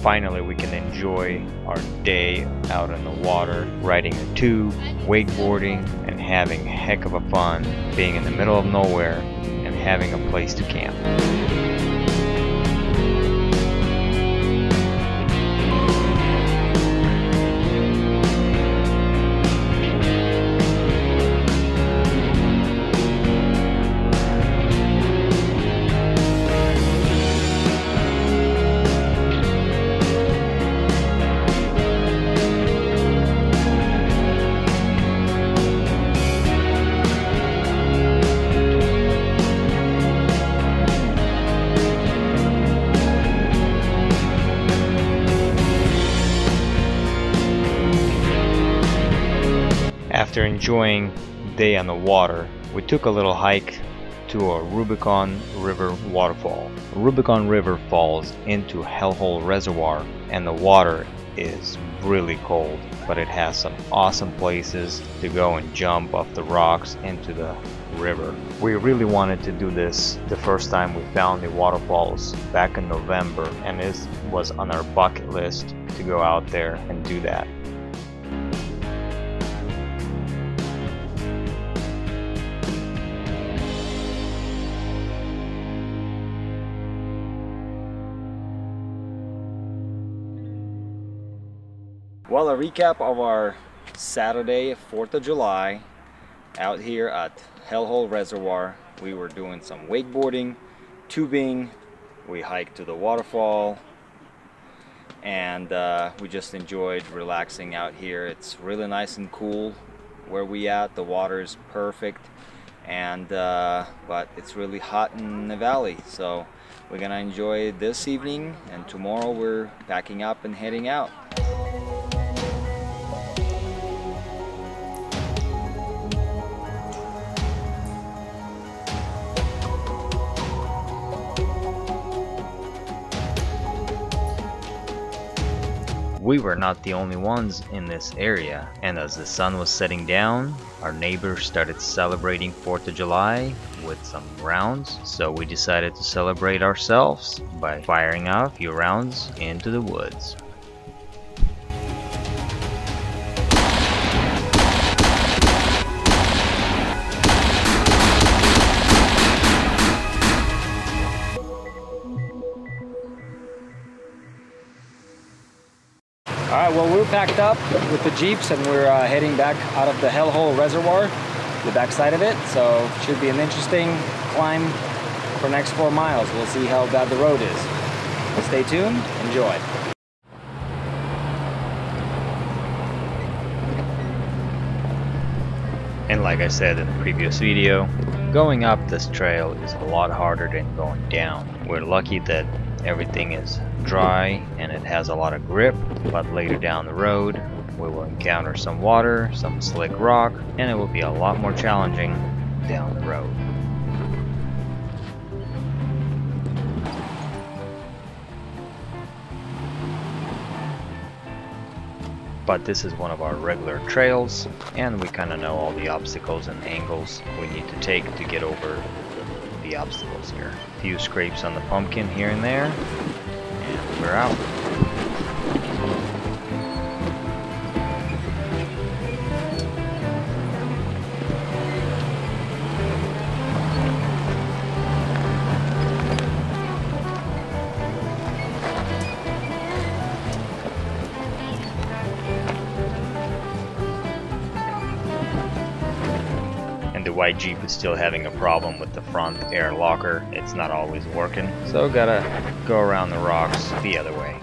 Finally, we can enjoy our day out in the water, riding a tube, wakeboarding, and having a heck of a fun being in the middle of nowhere and having a place to camp. After enjoying the day on the water, we took a little hike to a Rubicon River waterfall. Rubicon River falls into Hellhole Reservoir, and the water is really cold, but it has some awesome places to go and jump off the rocks into the river. We really wanted to do this the first time we found the waterfalls back in November, and it was on our bucket list to go out there and do that. Well, a recap of our Saturday, 4th of July, out here at Hellhole Reservoir. We were doing some wakeboarding, tubing, we hiked to the waterfall, and we just enjoyed relaxing out here. It's really nice and cool where we at. The water is perfect, and but it's really hot in the valley, so we're gonna enjoy this evening, and tomorrow we're packing up and heading out. We were not the only ones in this area, and as the sun was setting down, our neighbors started celebrating 4th of July with some rounds, so we decided to celebrate ourselves by firing off a few rounds into the woods. Alright, well, we're packed up with the Jeeps and we're heading back out of the Hellhole Reservoir, the backside of it, so it should be an interesting climb for the next 4 miles. We'll see how bad the road is. Stay tuned, enjoy. And like I said in the previous video, going up this trail is a lot harder than going down. We're lucky that everything is dry and it has a lot of grip, but later down the road we will encounter some water, some slick rock, and it will be a lot more challenging down the road. But this is one of our regular trails, and we kind of know all the obstacles and angles we need to take to get over the obstacles here. A few scrapes on the pumpkin here and there, and we're out. The white Jeep is still having a problem with the front air locker. It's not always working, so gotta go around the rocks the other way.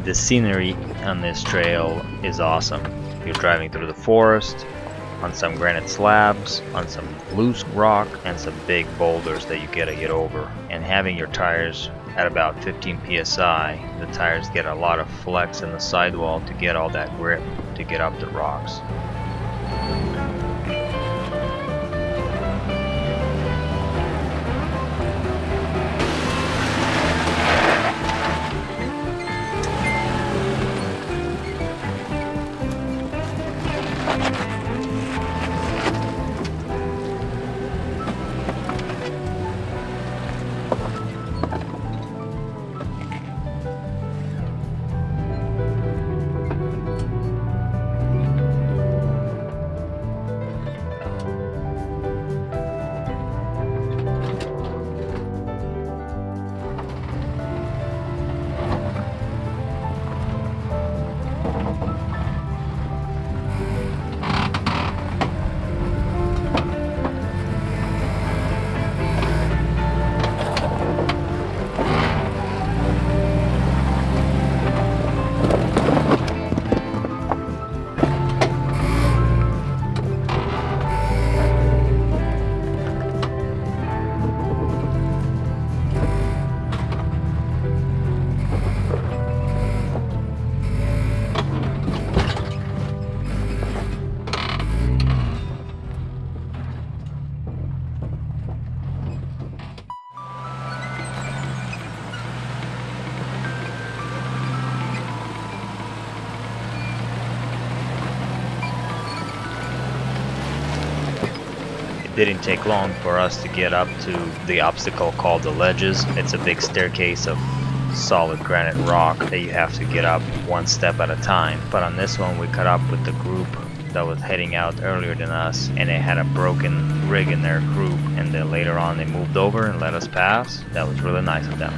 The scenery on this trail is awesome. You're driving through the forest, on some granite slabs, on some loose rock, and some big boulders that you gotta get over. And having your tires at about 15 psi, the tires get a lot of flex in the sidewall to get all that grip to get up the rocks. Didn't take long for us to get up to the obstacle called the ledges. It's a big staircase of solid granite rock that you have to get up one step at a time. But on this one we caught up with the group that was heading out earlier than us, and they had a broken rig in their group, and then later on they moved over and let us pass. That was really nice of them.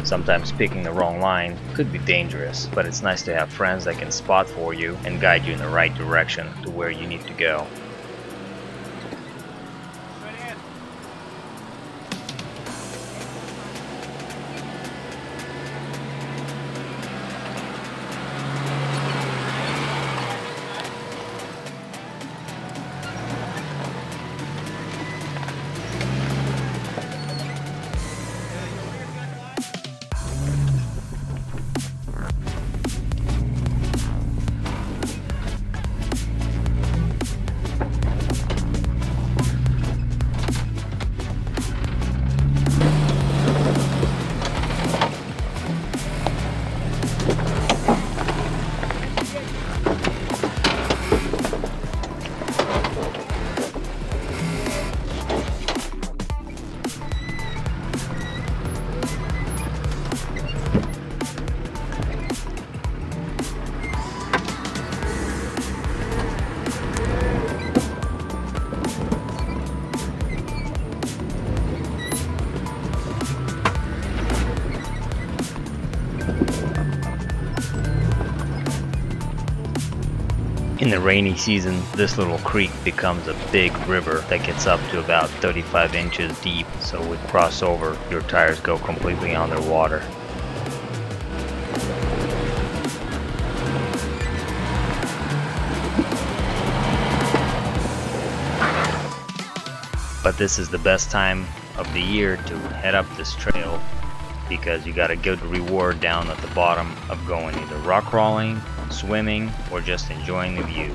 Sometimes picking the wrong line could be dangerous, but it's nice to have friends that can spot for you and guide you in the right direction to where you need to go. In the rainy season, this little creek becomes a big river that gets up to about 35 inches deep, so with crossover, your tires go completely underwater. But this is the best time of the year to head up this trail because you got a good reward down at the bottom of going either rock crawling, swimming, or just enjoying the view.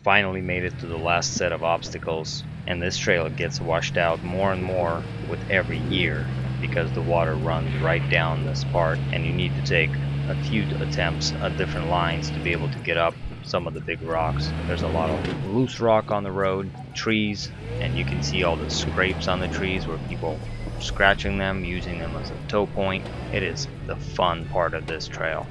finally made it to the last set of obstacles, and this trail gets washed out more and more with every year because the water runs right down this part, and you need to take a few attempts at different lines to be able to get up some of the big rocks. There's a lot of loose rock on the road, trees, and you can see all the scrapes on the trees where people are scratching them, using them as a tow point. It is the fun part of this trail.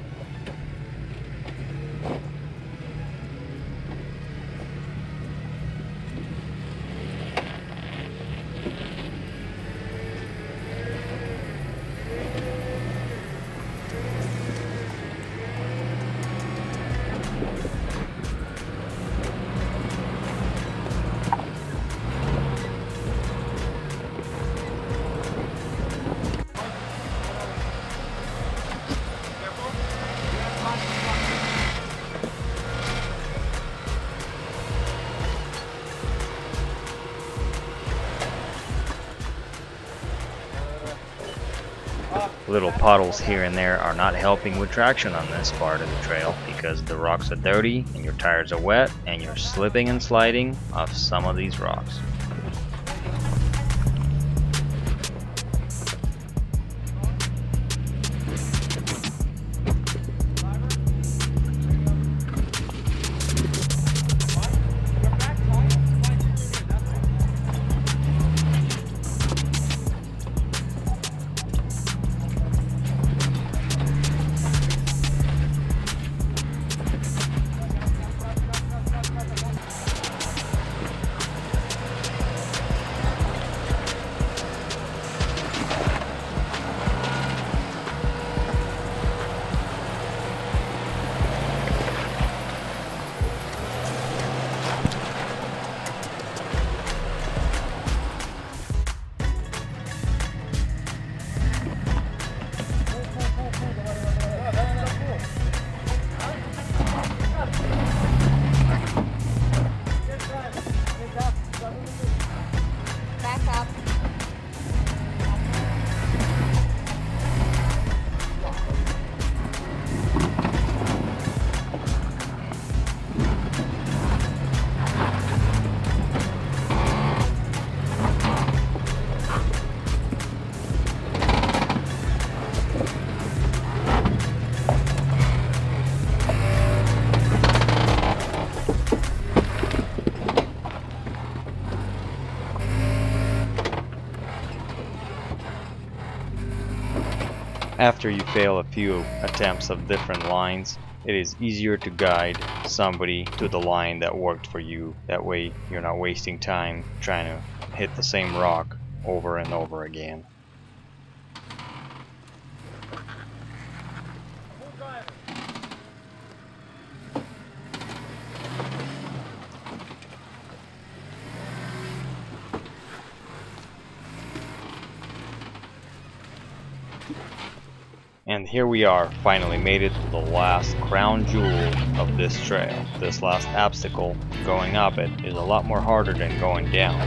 Little puddles here and there are not helping with traction on this part of the trail because the rocks are dirty and your tires are wet and you're slipping and sliding off some of these rocks. After you fail a few attempts of different lines, it is easier to guide somebody to the line that worked for you. That way you're not wasting time trying to hit the same rock over and over again. And here we are, finally made it to the last crown jewel of this trail. This last obstacle, going up it, is a lot more harder than going down.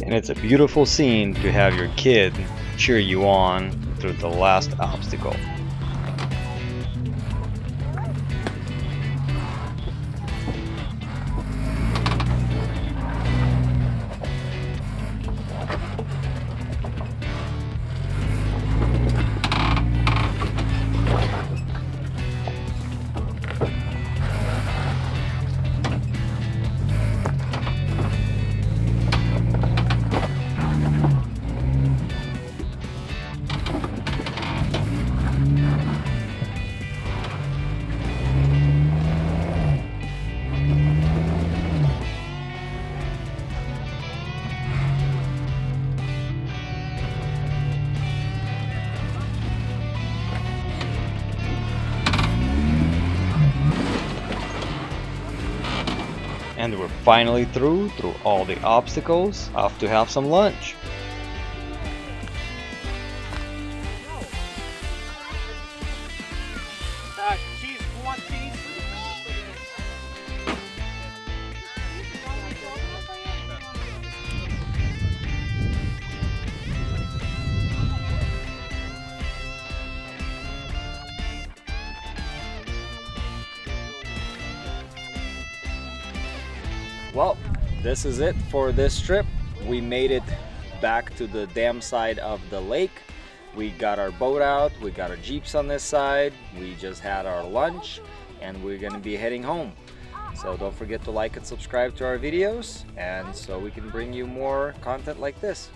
And it's a beautiful scene to have your kid cheer you on through the last obstacle. And we're finally through all the obstacles. Off to have some lunch. Cheese, one cheese. Well, this is it for this trip. We made it back to the dam side of the lake. We got our boat out, we got our Jeeps on this side, we just had our lunch, and we're gonna be heading home. So don't forget to like and subscribe to our videos, and so we can bring you more content like this.